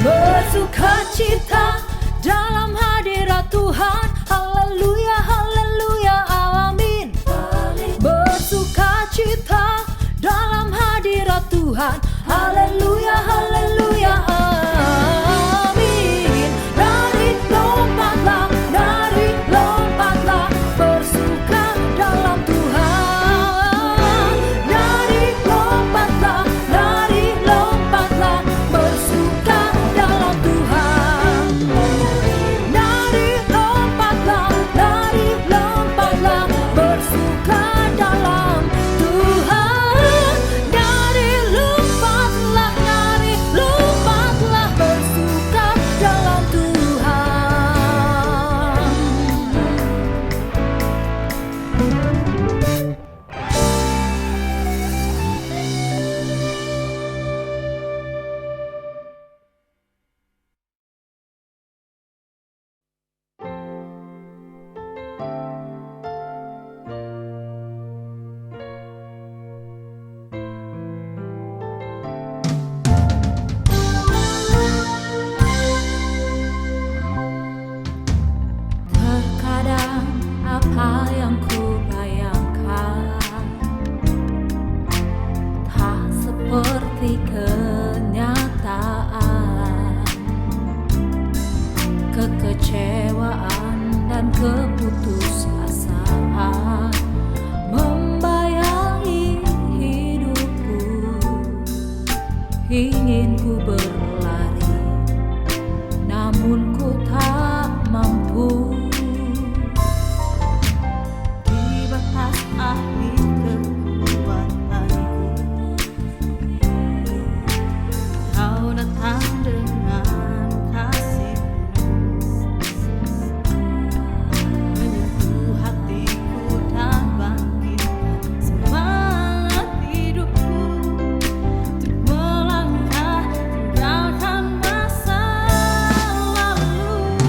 bersukacita dalam hadirat Tuhan. Haleluya, haleluya, amin. Bersukacita dalam hadirat Tuhan. Haleluya, haleluya, amin. Dari lompatlah, bersuka dalam Tuhan. Dari lompatlah, bersuka dalam Tuhan. Dari lompatlah, bersuka dalam Tuhan. Dari lompatlah, bersuka dalam Tuhan. Terkadang apa yang ku bayangkan tak seperti kenyataan. Kekecewaan dan keputusasaan membayangi hidupku. Ingin ku berlari, namun ku tak mampu. Di batas akhir kekuatanku, Kau datang dengan kasih-Mu, menyentuh hatiku dan bangkitkan semangat hidupku untuk melangkah tinggalkan masa lalu.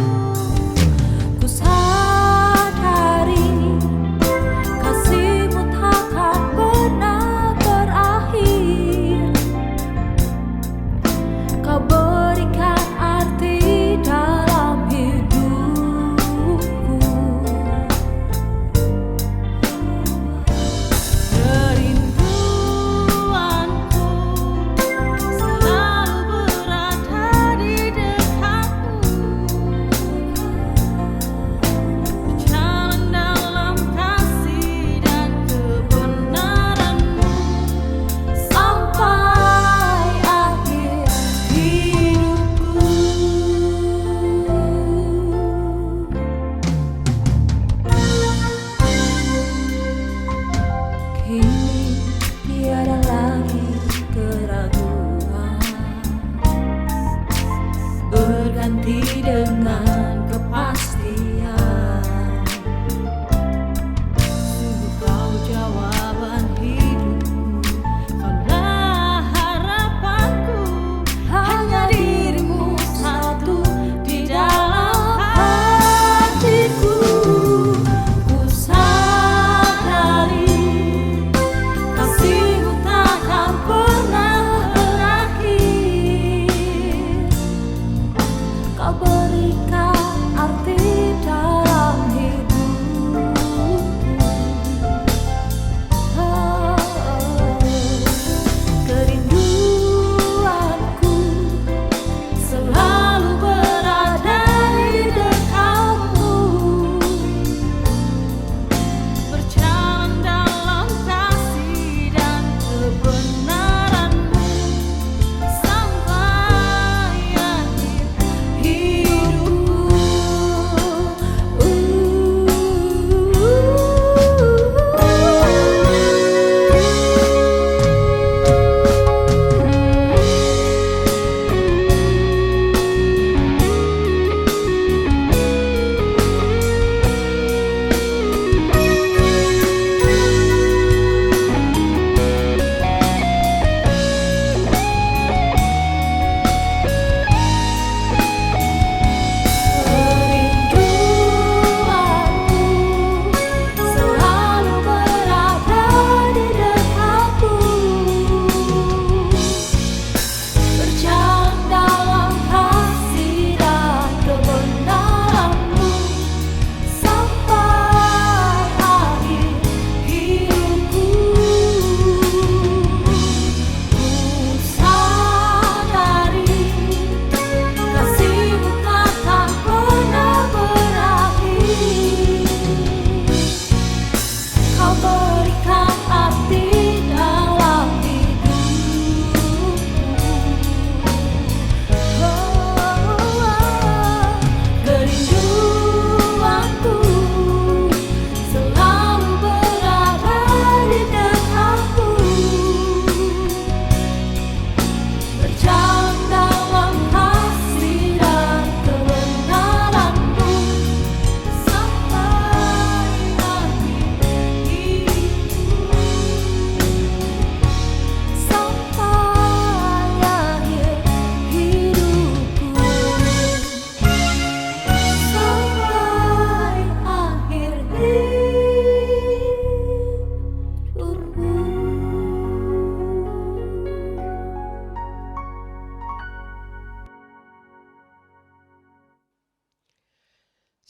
Ku sadari kasih-Mu takkan pernah berakhir. Kau berikan arti dalam hidupku. Kerinduanku selalu berada di dekat-Mu, berjalan dalam kasih dan kebenaran-Mu sampai akhir hidupku. Kini tiada lagi keraguan, berganti dengan kepastian. Sungguh Kau jawaban hidupku, Kaulah harapanku. Hanya diri-Mu satu di dalam hatiku. Ku sadari kasih-Mu takkan pernah berakhir. Kau berikan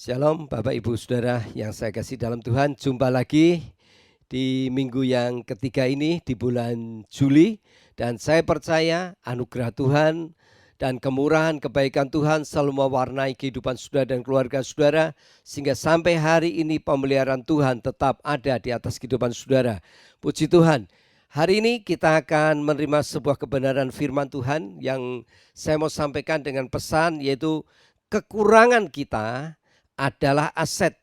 Shalom Bapak Ibu Saudara yang saya kasih dalam Tuhan. Jumpa lagi di minggu yang ketiga ini di bulan Juli. Dan saya percaya anugerah Tuhan dan kemurahan kebaikan Tuhan selalu mewarnai kehidupan saudara dan keluarga saudara. Sehingga sampai hari ini pemeliharaan Tuhan tetap ada di atas kehidupan saudara. Puji Tuhan. Hari ini kita akan menerima sebuah kebenaran firman Tuhan yang saya mau sampaikan dengan pesan, yaitu kekurangan kita adalah aset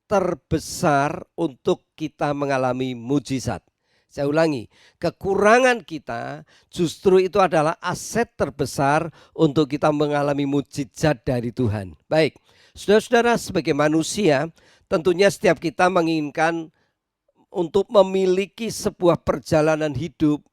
terbesar untuk kita mengalami mujizat. Saya ulangi, kekurangan kita justru itu adalah aset terbesar untuk kita mengalami mujizat dari Tuhan. Baik, saudara-saudara, sebagai manusia tentunya setiap kita menginginkan untuk memiliki sebuah perjalanan hidup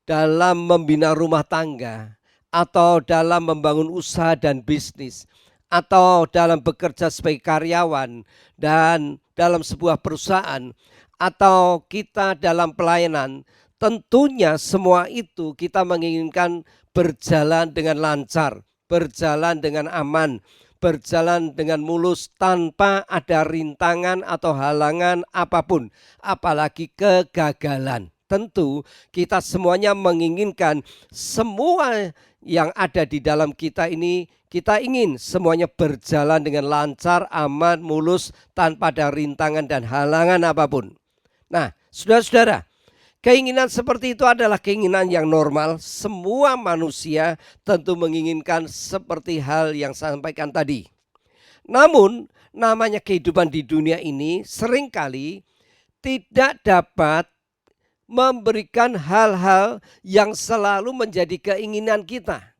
dalam membina rumah tangga atau dalam membangun usaha dan bisnis, atau dalam bekerja sebagai karyawan dan dalam sebuah perusahaan, atau kita dalam pelayanan. Tentunya semua itu kita menginginkan berjalan dengan lancar, berjalan dengan aman, berjalan dengan mulus tanpa ada rintangan atau halangan apapun, apalagi kegagalan. Tentu kita semuanya menginginkan semua yang ada di dalam kita ini, kita ingin semuanya berjalan dengan lancar, aman, mulus, tanpa ada rintangan dan halangan apapun. Nah, saudara-saudara, keinginan seperti itu adalah keinginan yang normal. Semua manusia tentu menginginkan seperti hal yang saya sampaikan tadi. Namun, namanya kehidupan di dunia ini seringkali tidak dapat memberikan hal-hal yang selalu menjadi keinginan kita.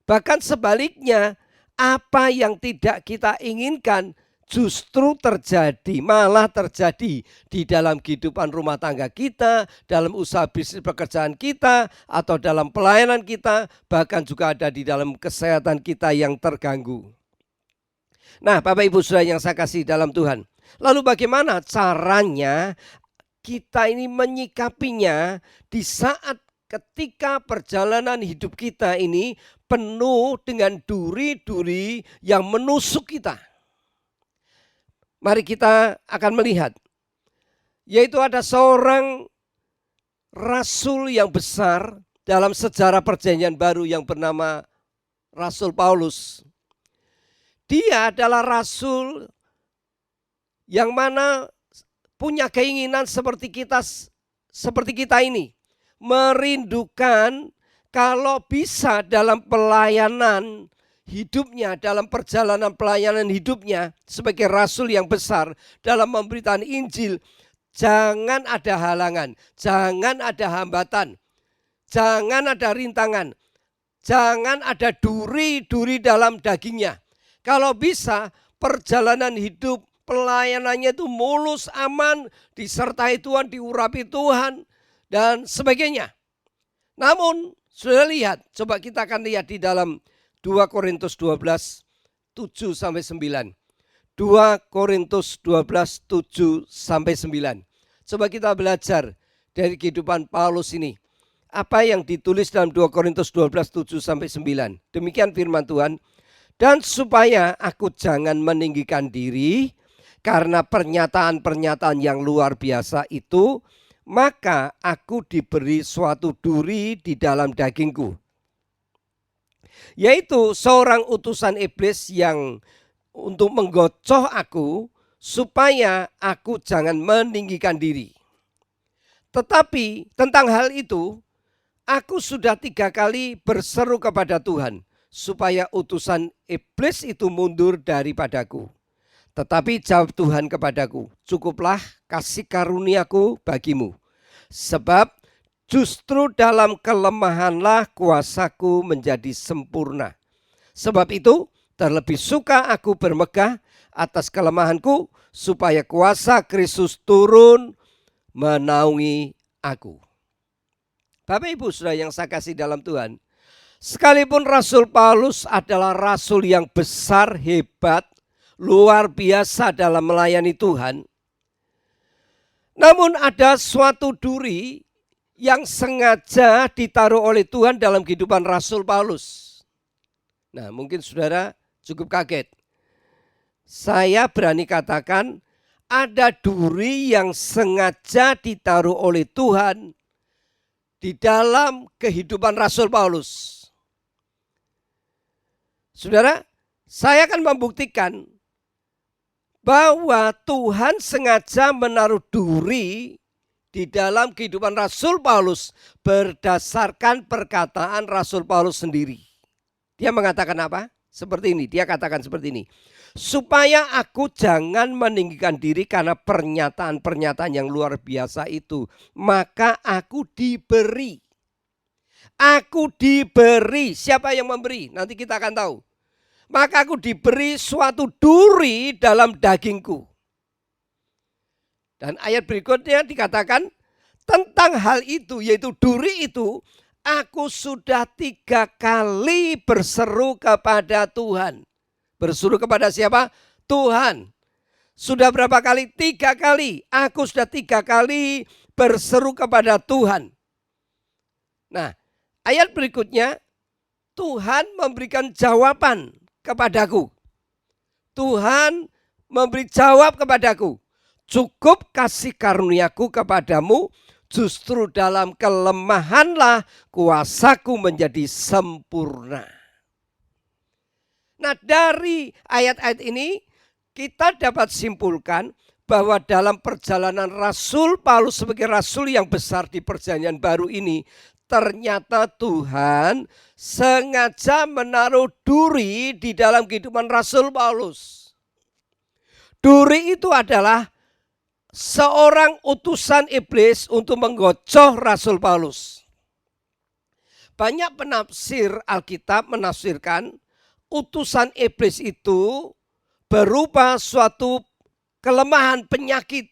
Bahkan sebaliknya, apa yang tidak kita inginkan justru terjadi, malah terjadi di dalam kehidupan rumah tangga kita, dalam usaha bisnis pekerjaan kita, atau dalam pelayanan kita, bahkan juga ada di dalam kesehatan kita yang terganggu. Nah, Bapak Ibu Saudara yang saya kasih dalam Tuhan, lalu bagaimana caranya kita ini menyikapinya di saat ketika perjalanan hidup kita ini penuh dengan duri-duri yang menusuk kita? Mari kita akan melihat, yaitu ada seorang rasul yang besar dalam sejarah perjanjian baru yang bernama Rasul Paulus. Dia adalah rasul yang mana punya keinginan seperti kita ini, merindukan kalau bisa dalam pelayanan hidupnya, dalam perjalanan pelayanan hidupnya sebagai rasul yang besar dalam memberitakan Injil, jangan ada halangan, jangan ada hambatan, jangan ada rintangan, jangan ada duri-duri dalam dagingnya. Kalau bisa perjalanan hidup pelayanannya itu mulus, aman, disertai Tuhan, diurapi Tuhan, dan sebagainya. Namun, sudah lihat, coba kita akan lihat di dalam 2 Korintus 12, 7-9. 2 Korintus 12, 7-9. Coba kita belajar dari kehidupan Paulus ini. Apa yang ditulis dalam 2 Korintus 12, 7-9. Demikian firman Tuhan. Dan supaya aku jangan meninggikan diri, karena pernyataan-pernyataan yang luar biasa itu, maka aku diberi suatu duri di dalam dagingku, yaitu seorang utusan iblis yang untuk menggocoh aku, supaya aku jangan meninggikan diri. Tetapi tentang hal itu, aku sudah 3 kali berseru kepada Tuhan, supaya utusan iblis itu mundur daripadaku. Tetapi jawab Tuhan kepadaku, cukuplah kasih karuniaku bagimu, sebab justru dalam kelemahanlah kuasaku menjadi sempurna. Sebab itu terlebih suka aku bermegah atas kelemahanku, supaya kuasa Kristus turun menaungi aku. Bapak Ibu Saudara yang saya kasih dalam Tuhan, sekalipun Rasul Paulus adalah rasul yang besar, hebat, luar biasa dalam melayani Tuhan, namun ada suatu duri yang sengaja ditaruh oleh Tuhan dalam kehidupan Rasul Paulus. Nah, mungkin saudara cukup kaget. saya berani katakan ada duri yang sengaja ditaruh oleh Tuhan di dalam kehidupan Rasul Paulus. Saudara, saya akan membuktikan bahwa Tuhan sengaja menaruh duri di dalam kehidupan Rasul Paulus berdasarkan perkataan Rasul Paulus sendiri. Dia mengatakan apa? Seperti ini, dia katakan seperti ini. Supaya aku jangan meninggikan diri karena pernyataan-pernyataan yang luar biasa itu. Maka aku diberi. Aku diberi. Siapa yang memberi? Nanti kita akan tahu. Maka aku diberi suatu duri dalam dagingku. Dan ayat berikutnya dikatakan tentang hal itu, yaitu duri itu, aku sudah 3 kali berseru kepada Tuhan. Berseru kepada siapa? Tuhan. Sudah berapa kali? 3 kali. Aku sudah 3 kali berseru kepada Tuhan. Nah, ayat berikutnya, Tuhan memberikan jawaban kepadaku. Tuhan memberi jawab kepadaku. Cukup kasih karuniaku kepadamu, justru dalam kelemahanlah kuasaku menjadi sempurna. Nah, dari ayat-ayat ini kita dapat simpulkan bahwa dalam perjalanan Rasul Paulus sebagai rasul yang besar di perjanjian baru ini, ternyata Tuhan sengaja menaruh duri di dalam kehidupan Rasul Paulus. Duri itu adalah seorang utusan iblis untuk menggocoh Rasul Paulus. Banyak penafsir Alkitab menafsirkan utusan iblis itu berupa suatu kelemahan penyakit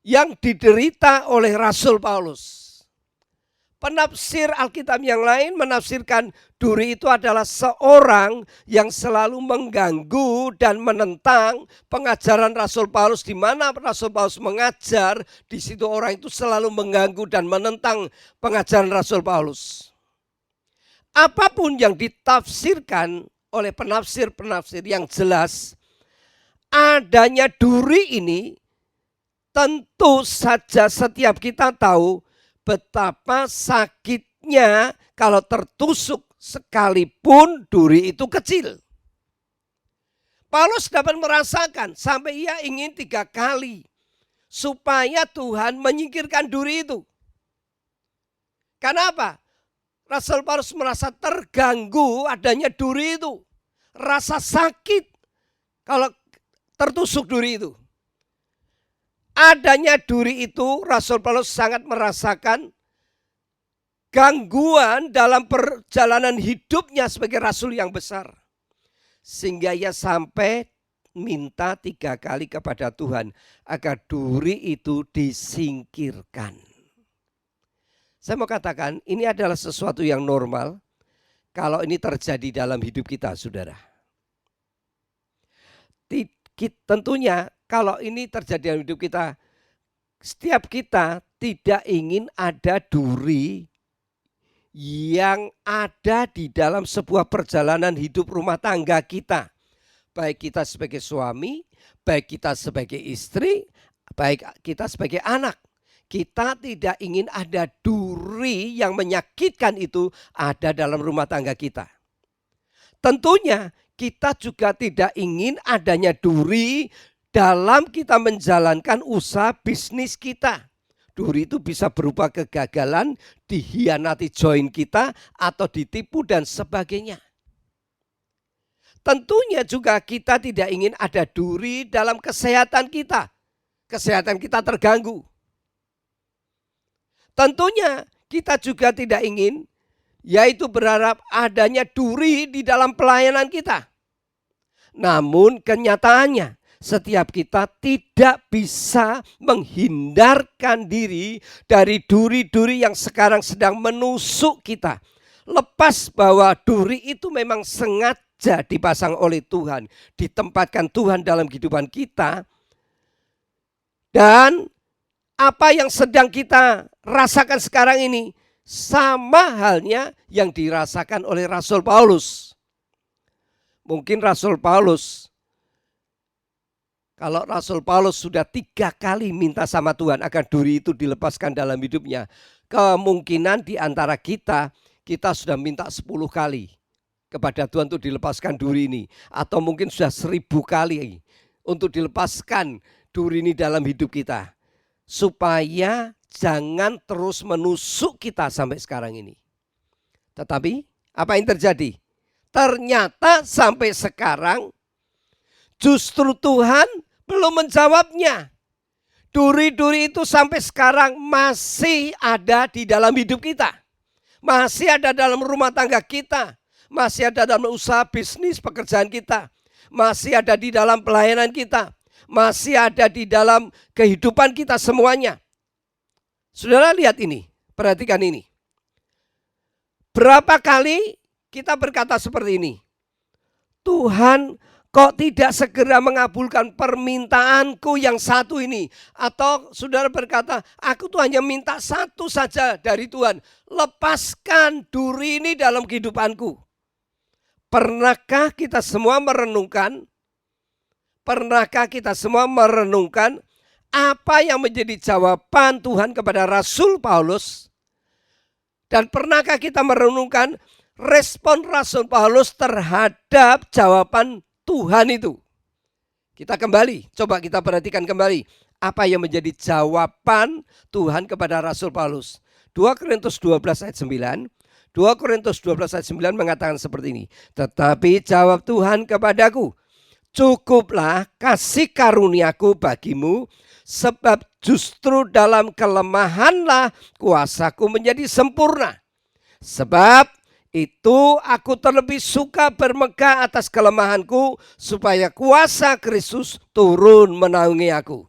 yang diderita oleh Rasul Paulus. Penafsir Alkitab yang lain menafsirkan duri itu adalah seorang yang selalu mengganggu dan menentang pengajaran Rasul Paulus, di mana Rasul Paulus mengajar, di situ orang itu selalu mengganggu dan menentang pengajaran Rasul Paulus. Apapun yang ditafsirkan oleh penafsir-penafsir, yang jelas adanya duri ini tentu saja setiap kita tahu betapa sakitnya kalau tertusuk sekalipun duri itu kecil. Paulus dapat merasakan sampai ia ingin 3 kali supaya Tuhan menyingkirkan duri itu. Kenapa? Rasul Paulus merasa terganggu adanya duri itu. Rasa sakit kalau tertusuk duri itu. Adanya duri itu, Rasul Paulus sangat merasakan gangguan dalam perjalanan hidupnya sebagai rasul yang besar. Sehingga ia sampai minta 3 kali kepada Tuhan agar duri itu disingkirkan. Saya mau katakan ini adalah sesuatu yang normal kalau ini terjadi dalam hidup kita, saudara. Tentunya kalau ini terjadi dalam hidup kita, setiap kita tidak ingin ada duri yang ada di dalam sebuah perjalanan hidup rumah tangga kita. Baik kita sebagai suami, baik kita sebagai istri, baik kita sebagai anak. Kita tidak ingin ada duri yang menyakitkan itu ada dalam rumah tangga kita. Tentunya kita juga tidak ingin adanya duri dalam kita menjalankan usaha bisnis kita. Duri itu bisa berupa kegagalan, dihianati join kita, atau ditipu dan sebagainya. Tentunya juga kita tidak ingin ada duri dalam kesehatan kita. Kesehatan kita terganggu. Tentunya kita juga tidak ingin, yaitu berharap adanya duri di dalam pelayanan kita. Namun kenyataannya setiap kita tidak bisa menghindarkan diri dari duri-duri yang sekarang sedang menusuk kita. Lepas bahwa duri itu memang sengaja dipasang oleh Tuhan, ditempatkan Tuhan dalam kehidupan kita. Dan apa yang sedang kita rasakan sekarang ini sama halnya yang dirasakan oleh Rasul Paulus. Mungkin Rasul Paulus Kalau Rasul Paulus sudah 3 kali minta sama Tuhan agar duri itu dilepaskan dalam hidupnya, kemungkinan di antara kita sudah minta 10 kali kepada Tuhan untuk dilepaskan duri ini. Atau mungkin sudah 1000 kali untuk dilepaskan duri ini dalam hidup kita. Supaya jangan terus menusuk kita sampai sekarang ini. Tetapi apa yang terjadi? Ternyata sampai sekarang justru Tuhan belum menjawabnya. Duri-duri itu sampai sekarang masih ada di dalam hidup kita. Masih ada dalam rumah tangga kita. Masih ada dalam usaha bisnis pekerjaan kita. Masih ada di dalam pelayanan kita. Masih ada di dalam kehidupan kita semuanya. Saudara lihat ini, perhatikan ini. Berapa kali kita berkata seperti ini? Tuhan, kok tidak segera mengabulkan permintaanku yang satu ini? Atau saudara berkata, aku tuh hanya minta satu saja dari Tuhan. Lepaskan duri ini dalam kehidupanku. Pernahkah kita semua merenungkan? Pernahkah kita semua merenungkan apa yang menjadi jawaban Tuhan kepada Rasul Paulus? Dan pernahkah kita merenungkan respon Rasul Paulus terhadap jawaban Tuhan itu? Kita kembali, coba kita perhatikan kembali apa yang menjadi jawaban Tuhan kepada Rasul Paulus. 2 Korintus 12 ayat 9. 2 Korintus 12 ayat 9 mengatakan seperti ini. Tetapi jawab Tuhan kepadaku, cukuplah kasih karuniaku bagimu, sebab justru dalam kelemahanlah kuasaku menjadi sempurna. Sebab itu aku terlebih suka bermegah atas kelemahanku, supaya kuasa Kristus turun menaungi aku.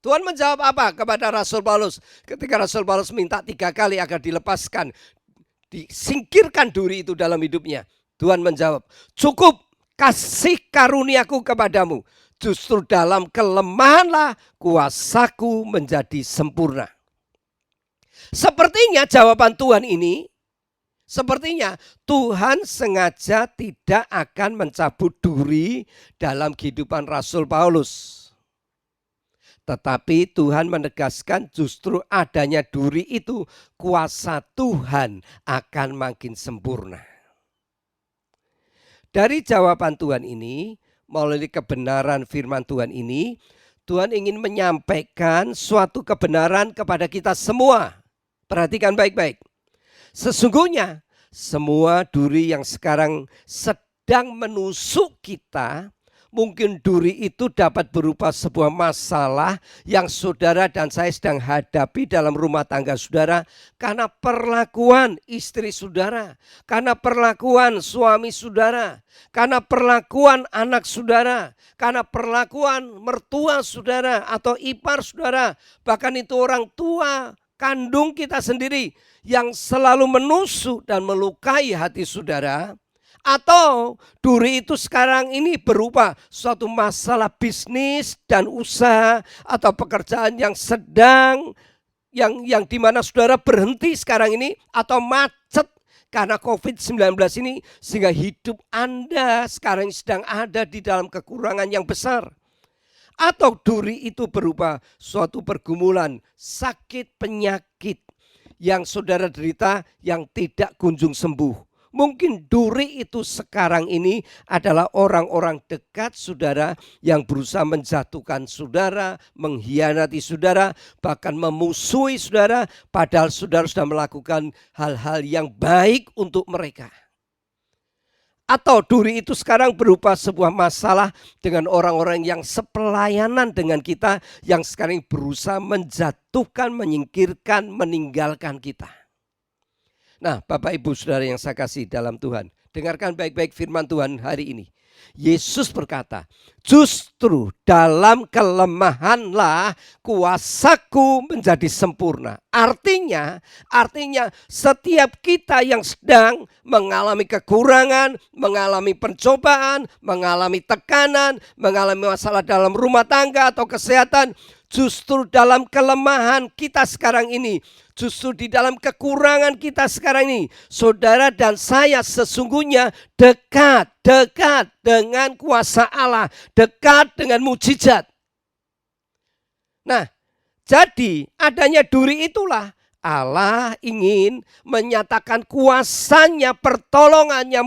Tuhan menjawab apa kepada Rasul Paulus? Ketika Rasul Paulus minta 3 kali agar dilepaskan, disingkirkan duri itu dalam hidupnya. Tuhan menjawab, cukup kasih karuniaku kepadamu. Justru dalam kelemahanlah kuasaku menjadi sempurna. Sepertinya jawaban Tuhan ini, sepertinya Tuhan sengaja tidak akan mencabut duri dalam kehidupan Rasul Paulus. Tetapi Tuhan menegaskan justru adanya duri itu, kuasa Tuhan akan makin sempurna. Dari jawaban Tuhan ini, melalui kebenaran firman Tuhan ini, Tuhan ingin menyampaikan suatu kebenaran kepada kita semua. Perhatikan baik-baik. Sesungguhnya semua duri yang sekarang sedang menusuk kita, mungkin duri itu dapat berupa sebuah masalah yang saudara dan saya sedang hadapi dalam rumah tangga saudara, karena perlakuan istri saudara, karena perlakuan suami saudara, karena perlakuan anak saudara, karena perlakuan mertua saudara atau ipar saudara, bahkan itu orang tua kandung kita sendiri yang selalu menusuk dan melukai hati saudara. Atau duri itu sekarang ini berupa suatu masalah bisnis dan usaha atau pekerjaan yang sedang yang dimana saudara berhenti sekarang ini atau macet karena COVID-19 ini, sehingga hidup Anda sekarang sedang ada di dalam kekurangan yang besar. Atau duri itu berupa suatu pergumulan, sakit, penyakit yang saudara derita yang tidak kunjung sembuh. Mungkin duri itu sekarang ini adalah orang-orang dekat saudara yang berusaha menjatuhkan saudara, mengkhianati saudara, bahkan memusuhi saudara, padahal saudara sudah melakukan hal-hal yang baik untuk mereka. Atau duri itu sekarang berupa sebuah masalah dengan orang-orang yang sepelayanan dengan kita, yang sekarang berusaha menjatuhkan, menyingkirkan, meninggalkan kita. Nah, Bapak Ibu Saudara yang saya kasih dalam Tuhan, dengarkan baik-baik firman Tuhan hari ini. Yesus berkata, justru dalam kelemahanlah kuasaku menjadi sempurna. Artinya setiap kita yang sedang mengalami kekurangan, mengalami pencobaan, mengalami tekanan, mengalami masalah dalam rumah tangga atau kesehatan, justru dalam kelemahan kita sekarang ini, justru di dalam kekurangan kita sekarang ini, saudara dan saya sesungguhnya dekat dengan kuasa Allah, dekat dengan mujizat. Nah, jadi adanya duri itulah Allah ingin menyatakan kuasanya, pertolongannya,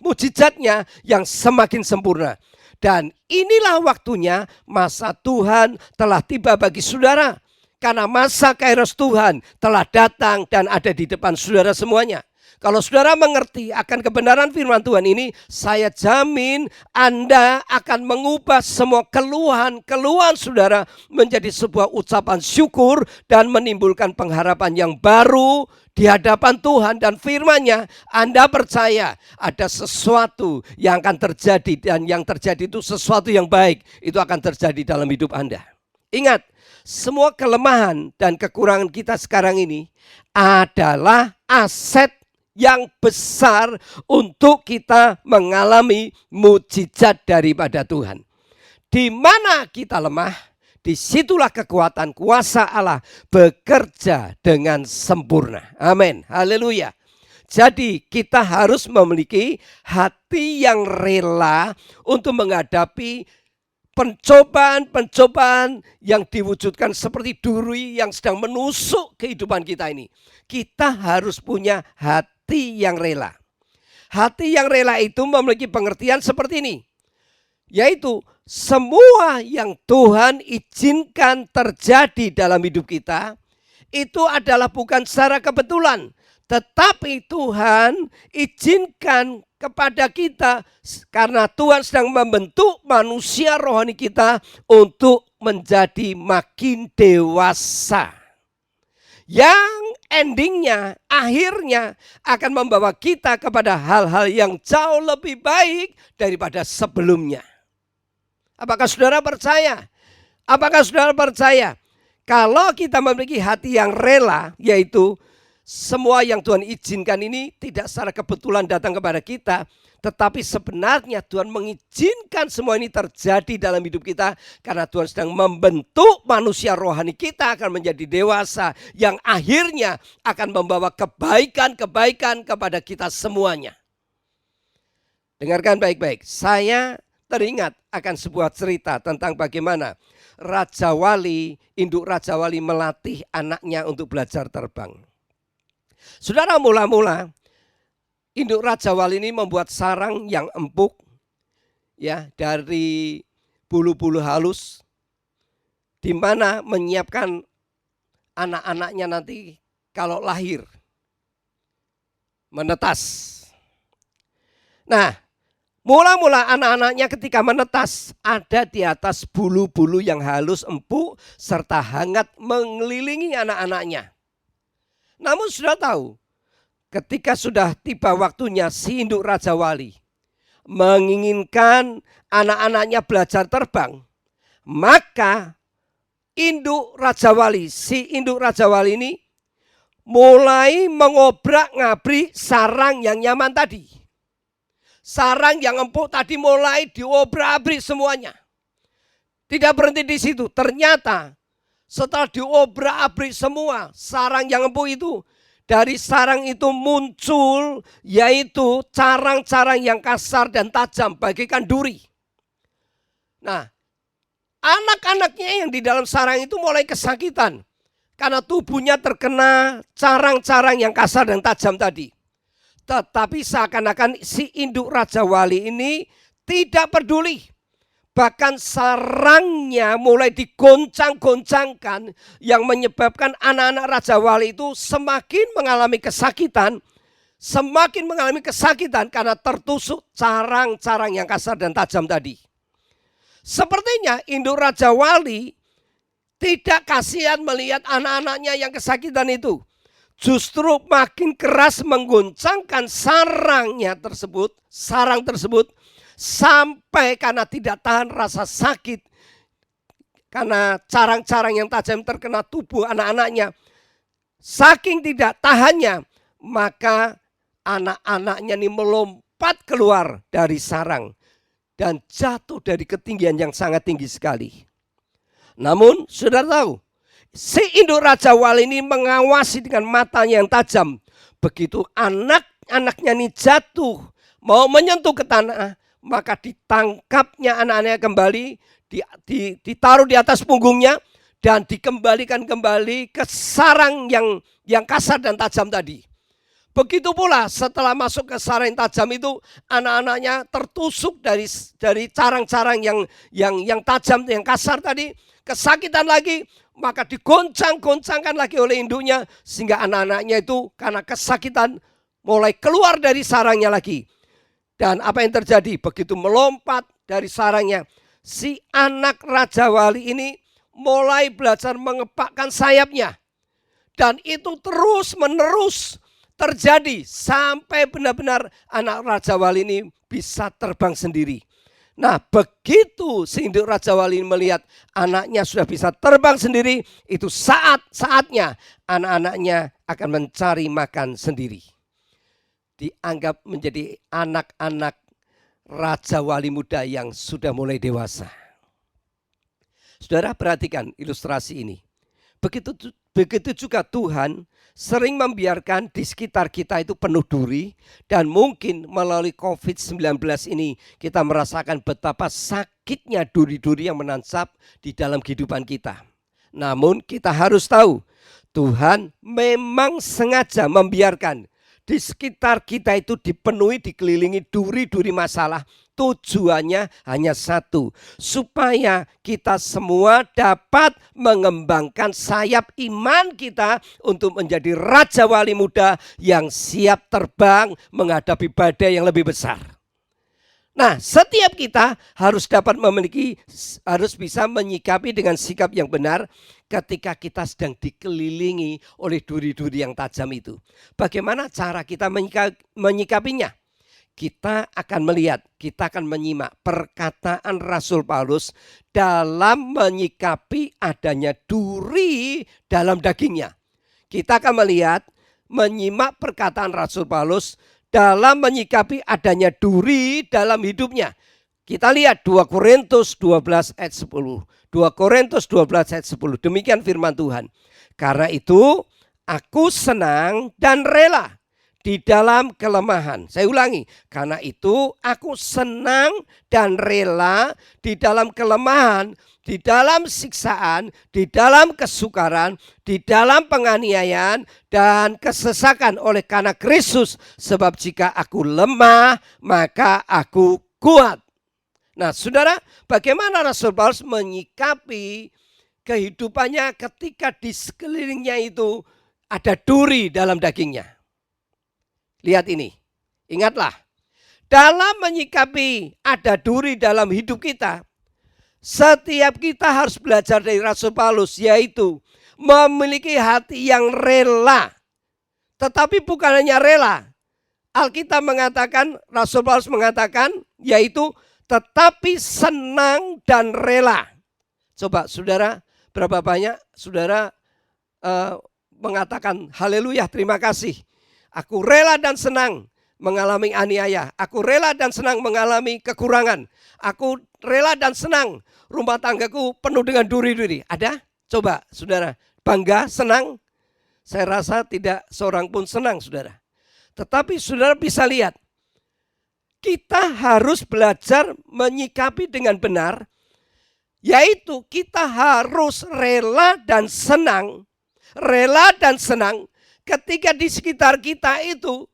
mujizatnya yang semakin sempurna. Dan inilah waktunya masa Tuhan telah tiba bagi saudara. Karena masa kairos Tuhan telah datang dan ada di depan saudara semuanya. Kalau saudara mengerti akan kebenaran firman Tuhan ini, saya jamin Anda akan mengubah semua keluhan saudara menjadi sebuah ucapan syukur dan menimbulkan pengharapan yang baru di hadapan Tuhan dan firman-Nya. Anda percaya ada sesuatu yang akan terjadi, dan yang terjadi itu sesuatu yang baik, itu akan terjadi dalam hidup Anda. Ingat, semua kelemahan dan kekurangan kita sekarang ini adalah aset yang besar untuk kita mengalami mujizat daripada Tuhan. Di mana kita lemah, disitulah kekuatan kuasa Allah bekerja dengan sempurna. Amin. Haleluya. Jadi kita harus memiliki hati yang rela untuk menghadapi pencobaan yang diwujudkan seperti duri yang sedang menusuk kehidupan kita ini. Kita harus punya hati yang rela. Hati yang rela itu memiliki pengertian seperti ini, yaitu semua yang Tuhan izinkan terjadi dalam hidup kita itu adalah bukan secara kebetulan, tetapi Tuhan izinkan kepada kita karena Tuhan sedang membentuk manusia rohani kita untuk menjadi makin dewasa. Yang endingnya, akhirnya akan membawa kita kepada hal-hal yang jauh lebih baik daripada sebelumnya. Apakah saudara percaya? Apakah saudara percaya? Kalau kita memiliki hati yang rela, yaitu semua yang Tuhan izinkan ini tidak secara kebetulan datang kepada kita, tetapi sebenarnya Tuhan mengizinkan semua ini terjadi dalam hidup kita karena Tuhan sedang membentuk manusia rohani kita akan menjadi dewasa yang akhirnya akan membawa kebaikan-kebaikan kepada kita semuanya. Dengarkan baik-baik, saya teringat akan sebuah cerita tentang bagaimana Raja Wali, induk Raja Wali melatih anaknya untuk belajar terbang. Saudara, mula-mula induk Raja Wali ini membuat sarang yang empuk ya dari bulu-bulu halus, di mana menyiapkan anak-anaknya nanti kalau lahir menetas. Nah, mula-mula anak-anaknya ketika menetas ada di atas bulu-bulu yang halus, empuk serta hangat mengelilingi anak-anaknya. Namun sudah tahu, ketika sudah tiba waktunya si induk Raja Wali menginginkan anak-anaknya belajar terbang, maka induk Raja Wali, si induk Raja Wali ini mulai mengobrak-ngabrik sarang yang nyaman tadi. Sarang yang empuk tadi mulai diobrak-abrik semuanya. Tidak berhenti di situ, ternyata setelah diobrak-abrik semua sarang yang empuk itu, dari sarang itu muncul yaitu carang-carang yang kasar dan tajam bagaikan duri. Nah, anak-anaknya yang di dalam sarang itu mulai kesakitan karena tubuhnya terkena carang-carang yang kasar dan tajam tadi. Tetapi seakan-akan si induk Raja Wali ini tidak peduli. Bahkan sarangnya mulai digoncang-goncangkan yang menyebabkan anak-anak Raja Wali itu semakin mengalami kesakitan. Semakin mengalami kesakitan karena tertusuk carang-carang yang kasar dan tajam tadi. Sepertinya induk Raja Wali tidak kasihan melihat anak-anaknya yang kesakitan itu. Justru makin keras menggoncangkan sarang tersebut sampai karena tidak tahan rasa sakit karena carang-carang yang tajam terkena tubuh anak-anaknya. Saking tidak tahannya, maka anak-anaknya ini melompat keluar dari sarang dan jatuh dari ketinggian yang sangat tinggi sekali. Namun saudara tahu, si induk Raja Wali ini mengawasi dengan matanya yang tajam. Begitu anak-anaknya ini jatuh mau menyentuh ke tanah, maka ditangkapnya anak-anaknya kembali, ditaruh di atas punggungnya, dan dikembalikan kembali ke sarang yang kasar dan tajam tadi. Begitu pula setelah masuk ke sarang yang tajam itu, anak-anaknya tertusuk dari carang-carang yang tajam, yang kasar tadi, kesakitan lagi, maka digoncang-goncangkan lagi oleh induknya, sehingga anak-anaknya itu karena kesakitan mulai keluar dari sarangnya lagi. Dan apa yang terjadi? Begitu melompat dari sarangnya, si anak Raja Wali ini mulai belajar mengepakkan sayapnya. Dan itu terus menerus terjadi sampai benar-benar anak Raja Wali ini bisa terbang sendiri. Nah, begitu si induk Raja Wali ini melihat anaknya sudah bisa terbang sendiri, itu saatnya anak-anaknya akan mencari makan sendiri. Dianggap menjadi anak-anak Raja Wali muda yang sudah mulai dewasa. Saudara, perhatikan ilustrasi ini. Begitu juga Tuhan sering membiarkan di sekitar kita itu penuh duri, dan mungkin melalui COVID-19 ini kita merasakan betapa sakitnya duri-duri yang menancap di dalam kehidupan kita. Namun kita harus tahu, Tuhan memang sengaja membiarkan di sekitar kita itu dipenuhi, dikelilingi duri-duri masalah. Tujuannya hanya satu, supaya kita semua dapat mengembangkan sayap iman kita untuk menjadi Raja Wali muda yang siap terbang menghadapi badai yang lebih besar. Nah, setiap kita harus bisa menyikapi dengan sikap yang benar ketika kita sedang dikelilingi oleh duri-duri yang tajam itu. Bagaimana cara kita menyikapinya? Kita akan melihat, kita akan menyimak perkataan Rasul Paulus dalam menyikapi adanya duri dalam dagingnya. Kita akan menyimak perkataan Rasul Paulus dalam menyikapi adanya duri dalam hidupnya. Kita lihat 2 Korintus 12 ayat 10. 2 Korintus 12 ayat 10. Demikian firman Tuhan. Karena itu aku senang dan rela di dalam kelemahan. Saya ulangi, karena itu aku senang dan rela di dalam kelemahan, di dalam siksaan, di dalam kesukaran, di dalam penganiayaan dan kesesakan oleh karena Kristus. Sebab jika aku lemah, maka aku kuat. Nah, saudara, bagaimana Rasul Paulus menyikapi kehidupannya ketika di sekelilingnya itu ada duri dalam dagingnya? Lihat ini, ingatlah, dalam menyikapi ada duri dalam hidup kita, setiap kita harus belajar dari Rasul Paulus, yaitu memiliki hati yang rela. Tetapi bukan hanya rela, Alkitab mengatakan, Rasul Paulus mengatakan, yaitu tetapi senang dan rela. Coba saudara, berapa banyak saudara mengatakan haleluya, terima kasih. Aku rela dan senang mengalami aniaya. Aku rela dan senang mengalami kekurangan. Aku rela dan senang rumah tanggaku penuh dengan duri-duri. Ada? Coba saudara, bangga, senang? Saya rasa tidak seorang pun senang saudara. Tetapi saudara bisa lihat, kita harus belajar menyikapi dengan benar, yaitu kita harus rela dan senang. Rela dan senang ketika di sekitar kita itu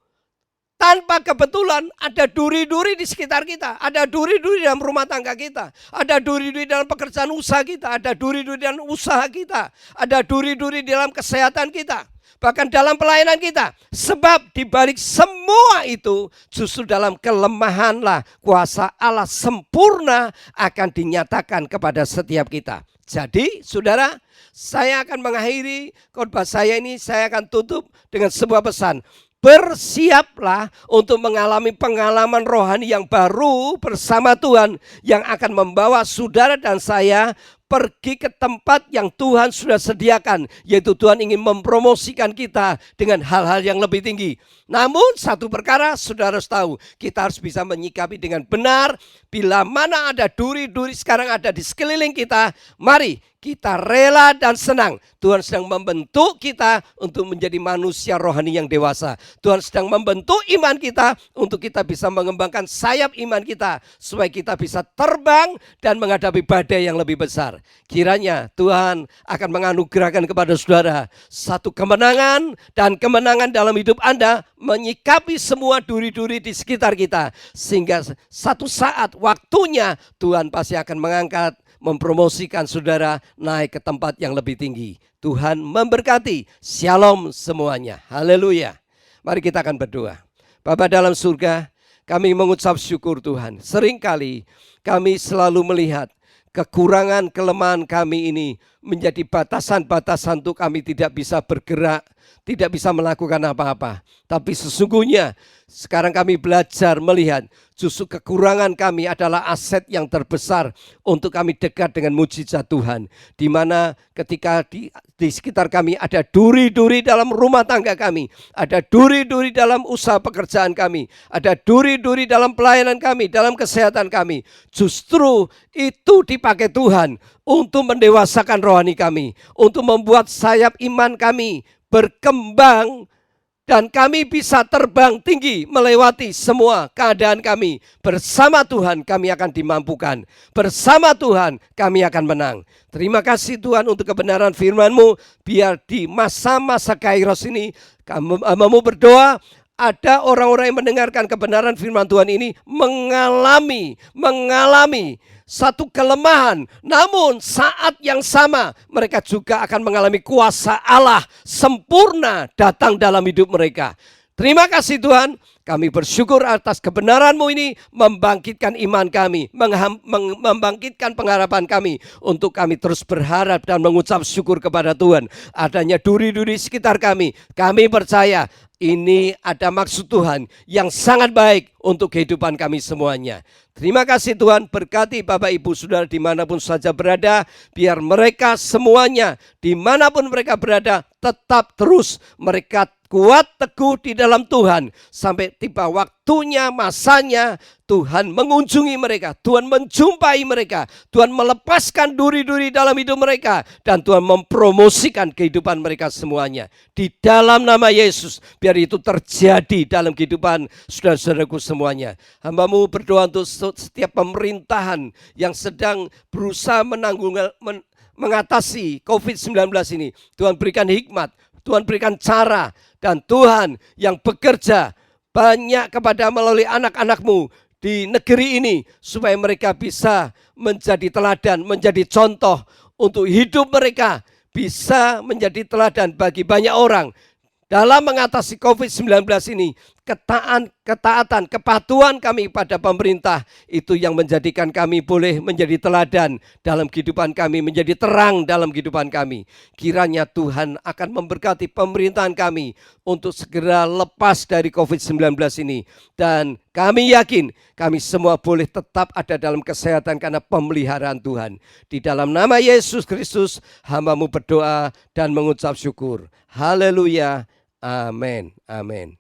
tanpa kebetulan ada duri-duri di sekitar kita. Ada duri-duri dalam rumah tangga kita. Ada duri-duri dalam pekerjaan usaha kita. Ada duri-duri dalam usaha kita. Ada duri-duri dalam kesehatan kita. Bahkan dalam pelayanan kita. Sebab di balik semua itu justru dalam kelemahanlah kuasa Allah sempurna akan dinyatakan kepada setiap kita. Jadi saudara, saya akan mengakhiri khotbah saya ini, saya akan tutup dengan sebuah pesan. Bersiaplah untuk mengalami pengalaman rohani yang baru bersama Tuhan yang akan membawa saudara dan saya pergi ke tempat yang Tuhan sudah sediakan, yaitu Tuhan ingin mempromosikan kita dengan hal-hal yang lebih tinggi. Namun satu perkara saudara harus tahu, kita harus bisa menyikapi dengan benar. Bila mana ada duri-duri sekarang ada di sekeliling kita, mari kita rela dan senang. Tuhan sedang membentuk kita untuk menjadi manusia rohani yang dewasa. Tuhan sedang membentuk iman kita untuk kita bisa mengembangkan sayap iman kita, supaya kita bisa terbang dan menghadapi badai yang lebih besar. benar. Kiranya Tuhan akan menganugerahkan kepada saudara satu kemenangan, dan kemenangan dalam hidup Anda menyikapi semua duri-duri di sekitar kita. Sehingga satu saat waktunya Tuhan pasti akan mengangkat, mempromosikan saudara naik ke tempat yang lebih tinggi. Tuhan memberkati. Shalom semuanya. Haleluya. Mari kita akan berdoa. Bapa dalam surga, kami mengucap syukur Tuhan. Seringkali kami selalu melihat kekurangan kelemahan kami ini menjadi batasan-batasan untuk kami tidak bisa bergerak, tidak bisa melakukan apa-apa. Tapi sesungguhnya sekarang kami belajar melihat justru kekurangan kami adalah aset yang terbesar untuk kami dekat dengan mujizat Tuhan. Di mana ketika di sekitar kami ada duri-duri dalam rumah tangga kami, ada duri-duri dalam usaha pekerjaan kami, ada duri-duri dalam pelayanan kami, dalam kesehatan kami. Justru itu dipakai Tuhan untuk mendewasakan rohani kami, untuk membuat sayap iman kami berkembang, dan kami bisa terbang tinggi melewati semua keadaan kami. Bersama Tuhan kami akan dimampukan. Bersama Tuhan kami akan menang. Terima kasih Tuhan untuk kebenaran firman-Mu. Biar di masa-masa Kairos ini kami berdoa, ada orang-orang yang mendengarkan kebenaran firman Tuhan ini mengalami satu kelemahan, namun saat yang sama mereka juga akan mengalami kuasa Allah sempurna datang dalam hidup mereka. Terima kasih Tuhan, kami bersyukur atas kebenaran-Mu ini membangkitkan iman kami, membangkitkan pengharapan kami untuk kami terus berharap dan mengucap syukur kepada Tuhan. Adanya duri-duri sekitar kami percaya ini ada maksud Tuhan yang sangat baik untuk kehidupan kami semuanya. Terima kasih Tuhan, berkati Bapak Ibu Saudara dimanapun saja berada. Biar mereka semuanya dimanapun mereka berada tetap terus mereka kuat teguh di dalam Tuhan. Sampai tiba waktunya, masanya Tuhan mengunjungi mereka, Tuhan menjumpai mereka, Tuhan melepaskan duri-duri dalam hidup mereka, dan Tuhan mempromosikan kehidupan mereka semuanya. Di dalam nama Yesus, biar itu terjadi dalam kehidupan saudara-saudaraku semuanya. Hamba-Mu berdoa untuk setiap pemerintahan yang sedang berusaha mengatasi COVID-19 ini. Tuhan berikan hikmat, Tuhan berikan cara, dan Tuhan yang bekerja banyak kepada melalui anak-anak-Mu di negeri ini, supaya mereka bisa menjadi teladan, menjadi contoh untuk hidup mereka, bisa menjadi teladan bagi banyak orang dalam mengatasi COVID-19 ini. Ketaatan, kepatuhan kami pada pemerintah itu yang menjadikan kami boleh menjadi teladan dalam kehidupan kami, menjadi terang dalam kehidupan kami. Kiranya Tuhan akan memberkati pemerintahan kami untuk segera lepas dari COVID-19 ini. Dan kami yakin kami semua boleh tetap ada dalam kesehatan karena pemeliharaan Tuhan. Di dalam nama Yesus Kristus, hamba-Mu berdoa dan mengucap syukur. Haleluya. Amin. Amin.